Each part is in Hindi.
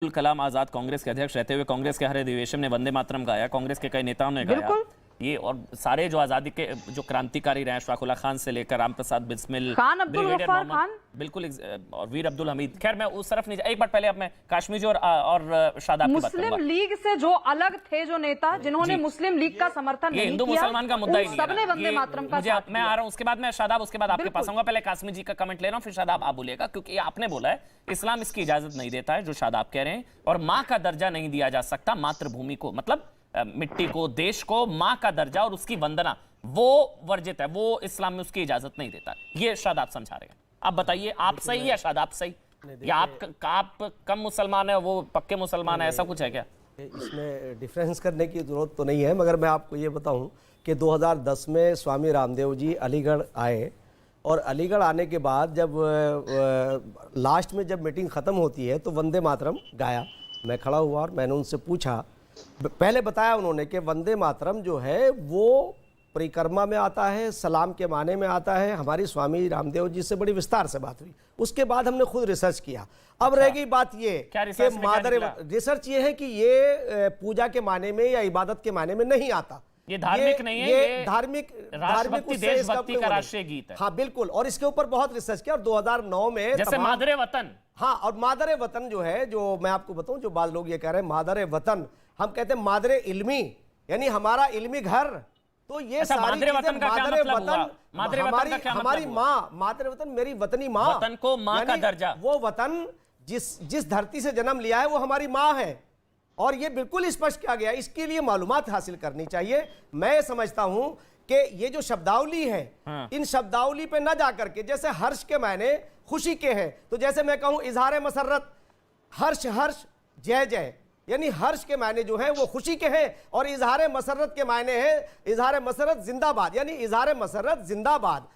अब्दुल कलाम आजाद कांग्रेस के अध्यक्ष रहते हुए कांग्रेस के हर अधिवेशन में वंदे मातरम गाया, कांग्रेस के कई नेताओं ने गाया ये, और सारे जो आजादी के जो क्रांतिकारी रहे, अशफाकुल्लाह खान से लेकर राम प्रसाद बिस्मिल, खान, अब्दुल गफ्फार खान, बिल्कुल, और वीर अब्दुल हमीद। खैर मैं उस तरफ नहीं, एक बार पहले अब मैं काश्मीर जी और शादाब की बात करूंगा। मुस्लिम लीग से जो अलग थे, जो नेता जिन्होंने मुस्लिम लीग का समर्थन नहीं किया, हिंदू मुसलमान का मुद्दा ही नहीं है, सबने वंदे मातरम का साथ मैं आ रहा हूं, उसके बाद मैं शादाब, उसके बाद आपके पास आऊंगा। पहले काश्मीर जी का कमेंट ले रहा हूं, फिर शादाब आप बोलिएगा, क्योंकि आपने बोला है इस्लाम इसकी इजाजत नहीं देता है, जो शादाब कह रहे हैं, और मां का दर्जा नहीं दिया जा सकता मातृभूमि को, मतलब मिट्टी को, देश को मां का दर्जा और उसकी वंदना वो वर्जित है, वो इस्लाम में उसकी इजाजत नहीं देता। ये शादाब समझा रहे हैं। आप बताइए, आप सही या शादाब सही, या आप कम मुसलमान है, वो पक्के मुसलमान है, ऐसा कुछ है क्या? इसमें डिफरेंस करने की जरूरत तो नहीं है, मगर मैं आपको ये बताऊं कि 2010 में स्वामी रामदेव जी अलीगढ़ आए, और अलीगढ़ आने के बाद जब लास्ट में जब मीटिंग ख़त्म होती है तो वंदे मातरम गाया। मैं खड़ा हुआ और मैंने उनसे पूछा, पहले बताया उन्होंने कि वंदे मातरम जो है वो परिक्रमा में आता है, सलाम के माने में आता है। हमारी स्वामी रामदेव जी से बड़ी विस्तार से बात हुई, उसके बाद हमने खुद रिसर्च किया। अब रह गई बात ये कि रिसर्च ये है कि ये पूजा के माने में या इबादत के माने में नहीं आता, ये धार्मिक नहीं है, ये धार्मिक देशभक्ति का राष्ट्रीय गीत है। हाँ बिल्कुल, और इसके ऊपर बहुत रिसर्च किया, और 2009 में जैसे मादरे वतन, हाँ, और मादरे वतन जो है, जो मैं आपको बताऊं, जो बाद लोग ये कह रहे हैं मादरे वतन, हम कहते हैं मादरे इल्मी, यानी हमारा इल्मी घर। तो ये सारी मादरे वतन का क्या मतलब हुआ? मादरे वतन का क्या मतलब? हमारी माँ, मादरे वतन मेरी वतनी माँ, वतन को माँ का दर्जा, वो वतन जिस धरती से जन्म लिया है वो हमारी माँ है, और ये बिल्कुल स्पष्ट किया गया। इसके लिए मालूमात हासिल करनी चाहिए। मैं समझता हूं कि ये जो शब्दावली है, इन शब्दावली पे ना जाकर के, जैसे हर्ष के मायने खुशी के हैं, तो जैसे मैं कहूं इजहार मसरत, हर्ष हर्ष जय जय, यानी हर्ष के मायने जो है वो खुशी के हैं, और इजहार मसरत के मायने हैं इजहार मसरत जिंदाबाद, यानी इजहार मसरत जिंदाबाद,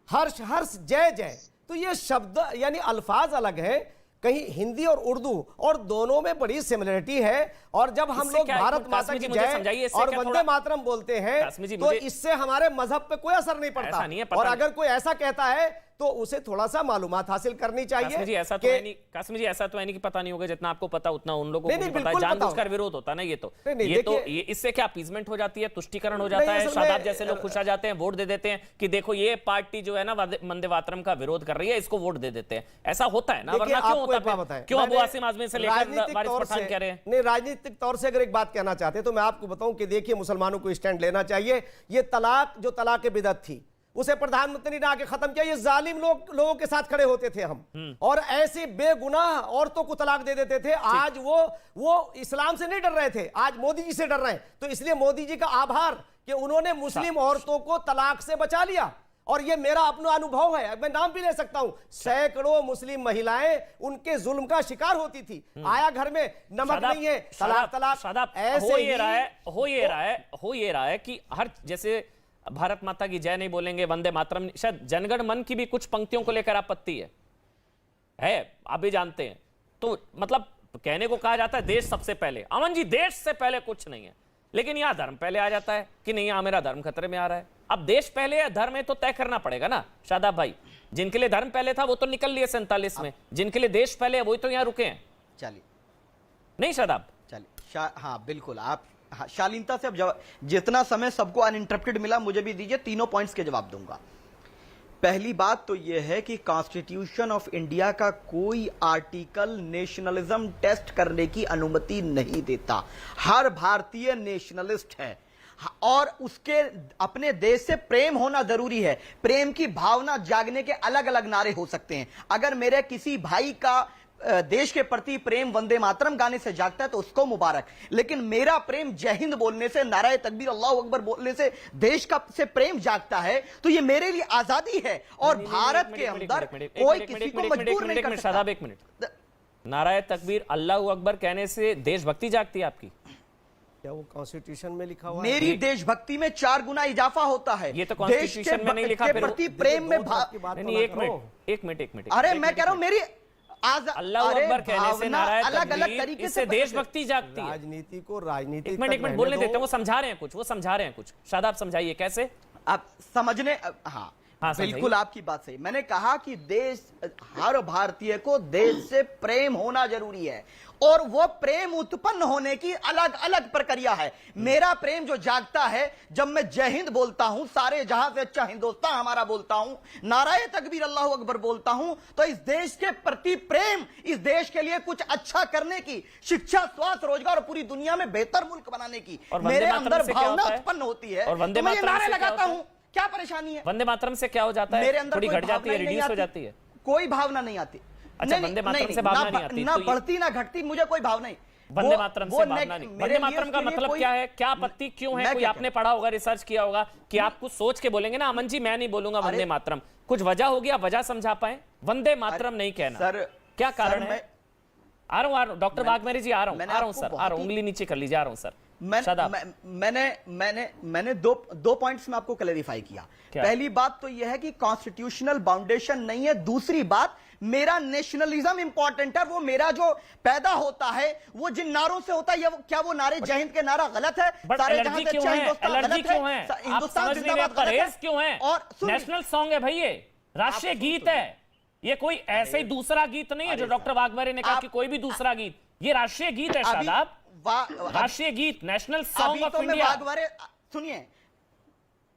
हर्ष हर्ष जय जय। तो ये शब्द यानी अल्फाज अलग है, कहीं हिंदी और उर्दू, और दोनों में बड़ी सिमिलरिटी है। और जब हम लोग भारत माता की जय और वंदे मातरम बोलते हैं तो इससे हमारे मजहब पे कोई असर नहीं पड़ता, और अगर कोई ऐसा कहता है तो उसे थोड़ा सा मालूमात हासिल करनी चाहिए। काश्मीर जी ऐसा तो है नहीं कि पता नहीं होगा, जितना आपको पता उतना उन लोगों को नहीं पता है, जानबूझकर विरोध होता ना। ये इससे क्या अपीसमेंट हो जाती है, तुष्टिकरण हो जाता है, शादाब जैसे लोग खुश आ जाते हैं, वोट दे देते हैं कि देखो ये पार्टी जो है ना वंदे मातरम का विरोध कर रही है, इसको वोट दे देते हैं। ऐसा होता है ना, वरना क्यों होता है? क्यों अबू आसिम आजमी से लेकर वारिस पठान कह रहे हैं? नहीं, राजनीतिक तौर से अगर एक बात कहना चाहते हैं तो मैं आपको बताऊं कि देखिए, मुसलमानों को स्टैंड लेना चाहिए। ये तलाक, जो तलाक बिदअत थी, उसे प्रधानमंत्री ने आके खत्म किया। ये जालिम लोगों के साथ खड़े होते थे हम, और ऐसी बेगुनाह औरतों को तलाक दे देते थे। आज वो इस्लाम से नहीं डर रहे थे, आज मोदी जी से डर रहे हैं। तो इसलिए मोदी जी का आभार कि उन्होंने मुस्लिम औरतों को तलाक से बचा लिया, और ये मेरा अपना अनुभव है, मैं नाम भी ले सकता हूं। सैकड़ों मुस्लिम महिलाएं उनके जुल्म का शिकार होती थी। आया घर में नमक नहीं है, तलाक। ऐसे हो ये रहा है कि हर, जैसे भारत माता की जय नहीं बोलेंगे, वंदे मातरम, शायद जनगण मन की भी कुछ पंक्तियों को लेकर आपत्ति है, आप भी जानते हैं। तो मतलब कहने को कहा जाता है देश सबसे पहले। अमन जी, देश से पहले कुछ नहीं है, लेकिन यहां धर्म पहले आ जाता है कि नहीं, यहां मेरा धर्म खतरे में आ रहा है। अब देश पहले या धर्म है तो तय करना पड़ेगा ना शादाब भाई। जिनके लिए धर्म पहले था वो तो निकल लिए 47 में, जिनके लिए देश पहले है वही तो यहां रुके हैं। चलिए, नहीं शादाब? चलिए, हाँ बिल्कुल, आप शालीनता से अब जितना समय सबको अनइंटरप्टेड मिला मुझे भी दीजिए, तीनों पॉइंट्स के जवाब दूंगा। पहली बात तो यह है कि कॉन्स्टिट्यूशन ऑफ इंडिया का कोई आर्टिकल नेशनलिज्म टेस्ट करने की अनुमति नहीं देता। हर भारतीय नेशनलिस्ट है, और उसके अपने देश से प्रेम होना जरूरी है। प्रेम की भावना जागने के अलग अलग नारे हो सकते हैं। अगर मेरे किसी भाई का देश के प्रति प्रेम वंदे मातरम गाने से जागता है तो उसको मुबारक, लेकिन मेरा प्रेम जय हिंद बोलने से, नाराए तकबीर अल्लाह अकबर बोलने से देश का से प्रेम जागता है, तो ये मेरे लिए आजादी है। और भारत के अंदर कोई किसी को मजबूर नहीं कर सकता। एक मिनट, नाराए तकबीर अल्लाह अकबर कहने से देशभक्ति जागती है आपकी? क्या वो कॉन्स्टिट्यूशन में लिखा हुआ है? मेरी देशभक्ति में 4 गुना इजाफा होता है। ये तो कॉन्स्टिट्यूशन में नहीं लिखा। प्रति प्रेम में एक मिनट, अरे मैं कह रहा हूं मेरी अल्लाह अकबर कहने से, नारायण अलग अलग तरीके से देशभक्ति जागती है। राजनीति को राजनीति, एक मिनट बोलने देते हैं, वो समझा रहे हैं कुछ। शादाब समझाइए कैसे आप समझने। हाँ बिल्कुल, आपकी बात सही। मैंने कहा कि देश, हर भारतीय को देश से प्रेम होना जरूरी है, और वो प्रेम उत्पन्न होने की अलग अलग प्रक्रिया है। मेरा प्रेम जो जागता है जब मैं जय हिंद बोलता हूं, सारे जहां से अच्छा हिंदुस्तान हमारा बोलता हूं, नाराए तकबीर अल्लाह अकबर बोलता हूं, तो इस देश के प्रति प्रेम, इस देश के लिए कुछ अच्छा करने की, शिक्षा, स्वास्थ्य, रोजगार और पूरी दुनिया में बेहतर मुल्क बनाने की मेरे अंदर भावना उत्पन्न होती है। और वंदे तो मैं ये मातरम नारे से क्या लगाता होता है? हूं, क्या परेशानी है? वंदे मातरम से क्या हो जाता है? मेरे अंदर थोड़ी कोई घट जाती है, भावना ही नहीं रिड्यूस हो आती। जाती है। कोई भावना नहीं आती। अच्छा, वंदे मातरम से भावना नहीं आती, ना तो ये- बढ़ती ना घटती, मुझे कोई भाव नहीं। वंदे मातरम से भावना नहीं। वंदे मातरम का मतलब क्या है? क्या आपत्ति क्यों है? मैं कोई क्या आपने पढ़ा होगा, रिसर्च किया होगा कि आप कुछ सोच के बोलेंगे ना, अमन जी मैं नहीं बोलूंगा वंदे मातरम, कुछ वजह होगी, आप वजह समझा पाए? वंदे मातरम नहीं कहना, सर क्या कारण सर, है? आ रहा हूं डॉक्टर वाघमारे जी, आ रहा हूं मैंने सर, आपको आ रहा हूं, उंगली नीचे कर लीजिए, आ रहा हूं सर। शादाब। मैंने दो पॉइंट्स में आपको क्लैरिफाई किया। क्या? पहली बात तो यह है कि कॉन्स्टिट्यूशनल बाउंडेशन नहीं है। दूसरी बात, मेरा नेशनलिज्म इंपॉर्टेंट है। वो मेरा जो पैदा होता है वो जिन नारों से होता है, क्या वो नारे जय हिंद के नारा गलत है? सारे जहां से अच्छा हिंदुस्तान एलर्जी क्यों है? हिंदुस्तान जिंदाबाद परहेज क्यों है? और नेशनल सॉन्ग है भाई, ये राष्ट्रीय गीत है, ये कोई ऐसे ही दूसरा गीत नहीं है जो डॉक्टर वाघमारे ने कहा कि कोई भी दूसरा गीत, ये राष्ट्रीय गीत है शादाब, राष्ट्रीय गीत, national song of India. Waghmare सुनिए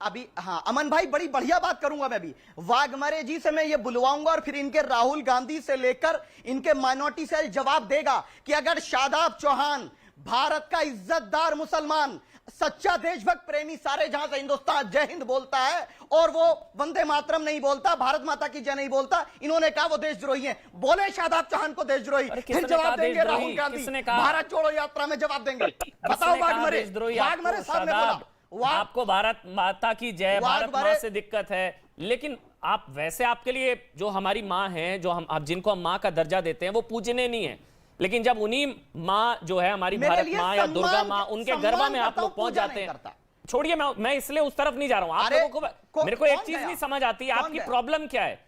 अभी, हाँ अमन भाई बड़ी बढ़िया बात करूंगा मैं भी। वाघमारे जी से मैं ये बुलवाऊंगा और फिर इनके राहुल गांधी से लेकर इनके माइनॉरिटी से जवाब देगा कि अगर शादाब चौहान भारत का इज्जतदार मुसलमान, सच्चा देशभक्त प्रेमी, सारे जहां से हिंदुस्तान जय हिंद बोलता है और वो वंदे मातरम नहीं बोलता, भारत माता की जय नहीं बोलता, इन्होंने कहा वो देशद्रोही हैं। बोले शादाब चौहान को देशद्रोही, फिर जवाब देंगे राहुल गांधी, भारत जोड़ो यात्रा में जवाब देंगे। बताओ वाघमारे साहब ने बोला आपको भारत माता की जय, भारत मां से दिक्कत है, लेकिन आप वैसे आपके लिए जो हमारी माँ है, जो हम आप जिनको हम माँ का दर्जा देते हैं, वो पूजने नहीं है, लेकिन जब उन्हीं माँ जो है हमारी भारत माँ या दुर्गा माँ, उनके गरबा में आप लोग पहुंच जाते हैं। छोड़िए, मैं इसलिए उस तरफ नहीं जा रहा हूं। आप लोगों को मेरे को एक चीज नहीं समझ आती है, आपकी प्रॉब्लम क्या है?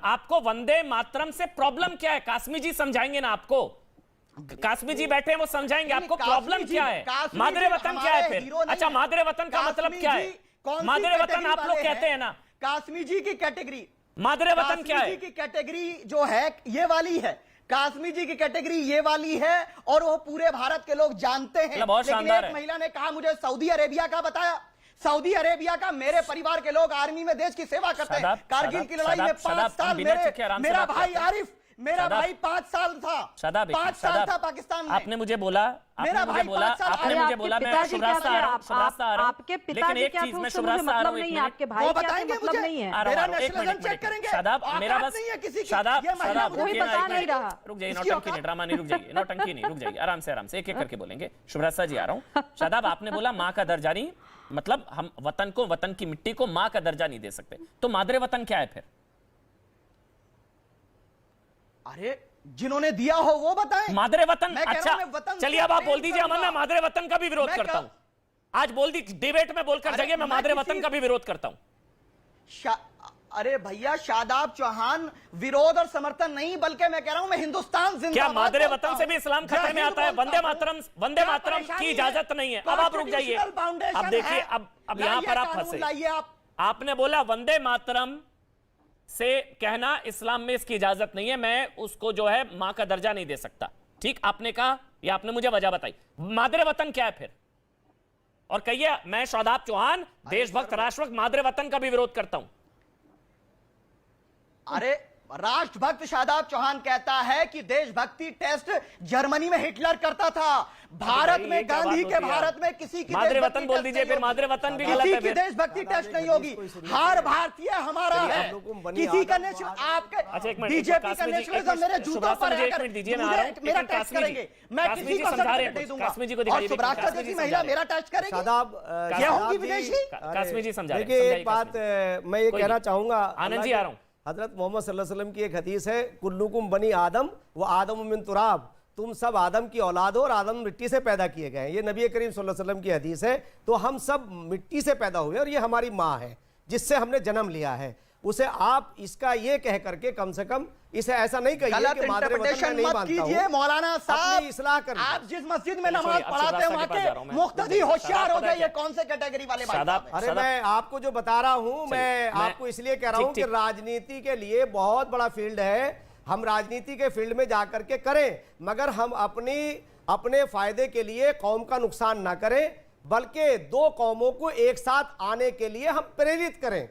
आपको वंदे मातरम से प्रॉब्लम क्या है? कासमी जी समझाएंगे ना आपको, कासमी जी बैठे हैं, वो समझाएंगे आपको प्रॉब्लम क्या है। मादरे वतन क्या है फिर? अच्छा, मादरे वतन का मतलब क्या है? मादरे वतन आप लोग कहते हैं ना, कासमी जी की कैटेगरी, मादरे वतन क्या है? की कैटेगरी जो है ये वाली है, कासमी जी की कैटेगरी ये वाली है और वो पूरे भारत के लोग जानते हैं। बहुत शानदार है। एक महिला ने कहा मुझे सऊदी अरेबिया का बताया, सऊदी अरेबिया का, मेरे परिवार के लोग आर्मी में देश की सेवा करते हैं। कारगिल की लड़ाई में 5 साल मेरा भाई आरिफ, मेरा भाई 5 साल था, 5 साल था पाकिस्तान में। आपने मुझे बोला, मेरा भाई 5 साल, आपने मुझे बोला, मैं शुभ रास्ता आ रहा हूं, आपके पिताजी क्या थे उससे मुझे मतलब नहीं है, आपके भाई क्या थे मतलब नहीं है। मेरा नेशनलिज्म चेक करेंगे। शादाब, मेरा बस शादाब, कोई बता नहीं रहा। रुक जाइए, नौटंकी नहीं, ड्रामा नहीं, रुक जाइए, नौटंकी नहीं, रुक जाइए, आराम से एक एक करके बोलेंगे। शुभ रास्ता जी आ रहा हूं। शादाब, आपने बोला माँ का दर्जा नहीं, मतलब हम वतन को, वतन की मिट्टी को माँ का दर्जा नहीं दे सकते, तो मादरे वतन क्या है फिर? अरे जिन्होंने दिया हो वो बताएं। मादरे वतन, अच्छा वतन चलिए अब आप बोल दीजिए अमन, मैं मादरे वतन का भी विरोध करता हूं। आज बोल दी डिबेट में बोलकर जगह मैं मादरे वतन का भी विरोध करता हूं। अरे भैया, शादाब चौहान विरोध और समर्थन नहीं, बल्कि मैं कह रहा हूं मैं हिंदुस्तान जिंदाबाद। क्या मादरे वतन से भी इस्लाम खतरे में आता है? वंदे मातरम की इजाजत नहीं है। अब आप रुक जाइए, अब देखिए, अब यहां पर आप फंसे। आपने बोला वंदे मातरम से कहना इस्लाम में इसकी इजाजत नहीं है, मैं उसको जो है मां का दर्जा नहीं दे सकता। ठीक आपने कहा, या आपने मुझे वजह बताई। मादरे वतन क्या है फिर? और कहिए, मैं शादाब चौहान देशभक्त, राष्ट्रभक्त, मादरे वतन का भी विरोध करता हूं। अरे राष्ट्रभक्त शादाब चौहान कहता है कि देशभक्ति टेस्ट जर्मनी में हिटलर करता था, भारत में गांधी के भारत में किसी की मादरे वतन बोल दीजिए फिर, मादरे वतन भी गलत है, किसी की देशभक्ति टेस्ट नहीं होगी। हर भारतीय हमारा है, किसी का नेशनल, आपके बीजेपी का नेशनलिज्म मेरे जूतों पर आकर मेरा टेस्ट करेंगे, मैं किसी को सर्टिफिकेट नहीं दूंगा। और सुब्राष्ट्र जैसी महिला मेरा टेस्ट करेगी, क्या होगी विदेशी? कासमी जी समझा। देखिए, एक बात मैं ये कहना चाहूंगा, आनंद जी आ रहा हूं। हजरत मोहम्मद सल्लल्लाहु अलैहि वसल्लम की एक हदीस है, कुल्लुकुम बनी आदम व आदम मिन तुराब, तुम सब आदम की औलाद हो और आदम मिट्टी से पैदा किए गए हैं। ये नबी करीम सल्लल्लाहु अलैहि वसल्लम की हदीस है। तो हम सब मिट्टी से पैदा हुए और ये हमारी माँ है जिससे हमने जन्म लिया है। उसे आप इसका ये कह करके कम से कम इसे ऐसा नहीं कहिए कि मादरे वतन मैं नहीं मानता हूं। मौलाना साहब, इस्लाह करिए। आप जिस मस्जिद में नमाज पढ़ाते हैं वहां के मुख्तदी होशियार हो जाइए, कौन से कैटेगरी वाले भाई साहब? अरे मैं आपको जो बता रहा हूं, मैं आपको इसलिए कह रहा हूं कि राजनीति के लिए बहुत बड़ा फील्ड है। हम राजनीति के फील्ड में जाकर के करें, मगर हम अपने फायदे के लिए कौम का नुकसान ना करें, बल्कि दो कौमों को एक साथ आने के लिए हम प्रेरित करें।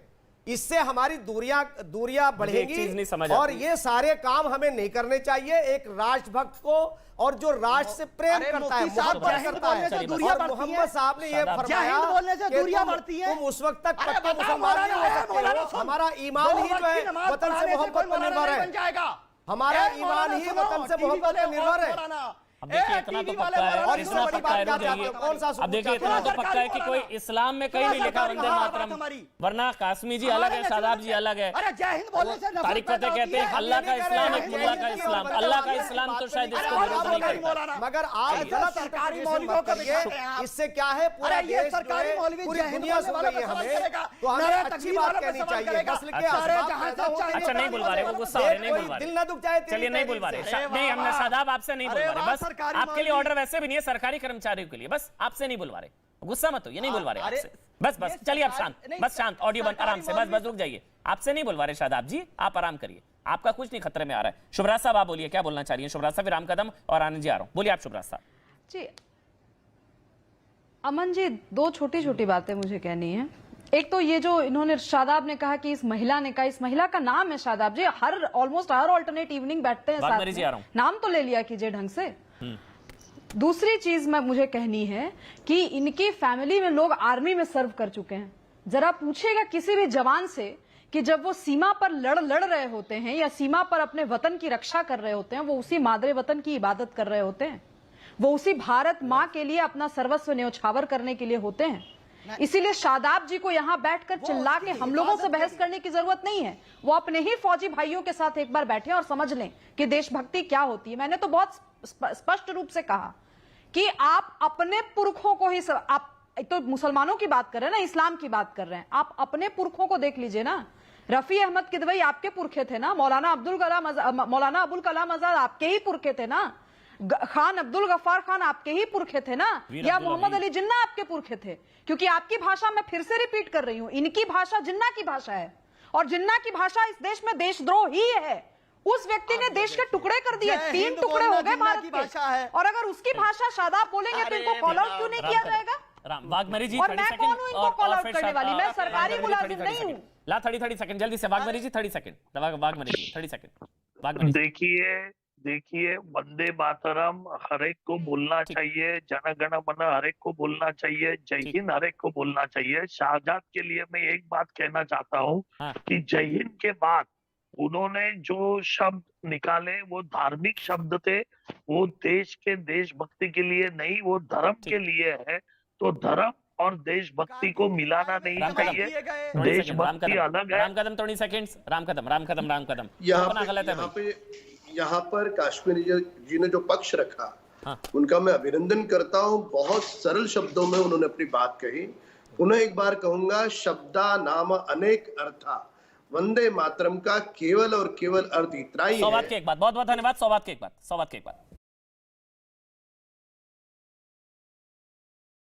इससे हमारी दूरियां बढ़ेंगी और ये सारे काम हमें नहीं करने चाहिए। एक राष्ट्रभक्त को और जो राष्ट्र से प्रेम करता है, मोहब्बत करता है, और मोहम्मद साहब ने ये फरमाया कि तुम उस वक्त तक पक्के मुसलमान नहीं हो सकते हो। हमारा ईमान ही जो है वतन से मोहब्बत पर निर्भर है। हमारा ईमान ही वतन से मोहब्बत पर निर्भर है। अब देखिए इतना तो पक्का है, और इतना पक्का है, रुक जाइए। अब देखिए इतना तो पक्का है कि कोई इस्लाम में कहीं नहीं लिखा वंदे मातरम, वरना कासमी जी अलग है, शादाब जी अलग है। तारिक फतेह कहते हैं अल्लाह का इस्लाम एक मुल्ला का इस्लाम, अल्लाह का इस्लाम तो शायद इसको विरोध नहीं करता। मगर आप गलत इंटरप्रिटेशन मत करिए। इससे क्या है, पूरा देश पूरी दुनिया सुन रही है हमें, तो हमें अच्छी बात कहनी चाहिए। अच्छा नहीं बुलवा रहे, वो गुस्सा हो रहे, नहीं बुलवा रहे, दिल ना दुख जाए। चलिए नहीं बुलवा रहे, नहीं हमने शादाब आपसे नहीं बुलवा रहे, बस आपके लिए ऑर्डर वैसे भी नहीं है, सरकारी कर्मचारियों के लिए, बस आपसे नहीं बुलवा रहे, गुस्सा मत हो, ये नहीं बुलवा रहे आपसे, बस चलिए आप शांत, बस शांत, ऑडियो बंद, आराम से, बस रुक जाइए, आपसे नहीं बुलवा रहे शादाब जी, आप आराम करिए, आपका कुछ नहीं खतरे में आ रहा है। शुभराज साहब आप बोलिए, क्या बोलना चाह रही हैं? शुभराज साहब, राम कदम और आनंद जी आ रहा हूं, बोलिए आप शुभराज साहब। जी अमन जी, दो छोटी छोटी बातें मुझे कहनी है। एक तो ये जो इन्होंने, शादाब ने कहा कि इस महिला ने कहा, इस महिला का नाम है शादाब जी, ऑलमोस्ट हर ऑल्टरनेट इवनिंग बैठते हैं साथ में, नाम तो ले लिया कीजिए ढंग से। दूसरी चीज मुझे कहनी है कि इनकी फैमिली में लोग आर्मी में सर्व कर चुके हैं। जरा पूछेगा किसी भी जवान से कि जब वो सीमा पर लड़ रहे होते हैं या सीमा पर अपने वतन की रक्षा कर रहे होते हैं, वो उसी मादरे वतन की इबादत कर रहे होते हैं, वो उसी भारत माँ के लिए अपना सर्वस्व न्यौछावर करने के लिए होते हैं। इसीलिए शादाब जी को यहाँ बैठकर चिल्ला के हम लोगों से बहस करने की जरूरत नहीं है। वो अपने ही फौजी भाइयों के साथ एक बार बैठे और समझ लें कि देशभक्ति क्या होती है। मैंने तो बहुत स्पष्ट रूप से कहा कि आप अपने पुरखों को ही आप तो मुसलमानों की बात कर रहे हैं ना, इस्लाम की बात कर रहे हैं, आप अपने पुरखों को देख लीजिए ना। रफी अहमद किदवई आपके पुरखे थे ना, मौलाना अबुल कलाम आजाद आपके ही पुरखे थे ना, खान अब्दुल गफ्फार खान आपके ही पुरखे थे ना, या मोहम्मद अली जिन्ना आपके पुरखे थे। क्योंकि आपकी भाषा मैं फिर से रिपीट कर रही हूं, इनकी भाषा जिन्ना की भाषा है, और जिन्ना की भाषा इस देश में देशद्रोह ही है। उस व्यक्ति ने देश के टुकड़े कर दिए, 3 टुकड़े हो गए भारत के, और अगर उसकी भाषा शादाब बोलेंगे तो इनको कॉल आउट क्यों नहीं किया जाएगा? वाघमरी जी, और मैं कौन हूं इनको कॉल आउट करने वाली? मैं सरकारी मुलाजिम नहीं हूं। ला 30 सेकंड जल्दी से, वाघमरी जी 30 सेकंड, वाघमरी जी 30 सेकंड। देखिए वंदे मातरम हर एक को बोलना चाहिए, जन गण मन हर एक को बोलना चाहिए, जय हिंद हर एक को बोलना चाहिए। शाहजाद के लिए मैं एक बात कहना चाहता हूँ कि जय हिंद के बाद उन्होंने जो शब्द निकाले वो धार्मिक शब्द थे, वो देश के देशभक्ति के लिए नहीं, वो धर्म के लिए है। तो धर्म और देशभक्ति को मिलाना नहीं चाहिए, देशभक्ति अलग है। राम कदम 30 सेकंड्स, राम कदम यहाँ पर काश्मीरी जी ने जो पक्ष रखा, उनका मैं अभिनंदन करता हूँ। बहुत सरल शब्दों में उन्होंने अपनी बात कही। पुनः एक बार कहूंगा, शब्दा नाम अनेक अर्था, वंदे मातरम का केवल और केवल अर्थ इतना ही है। सौवाद के एक बात, बहुत बहुत धन्यवाद। सौवाद के एक बात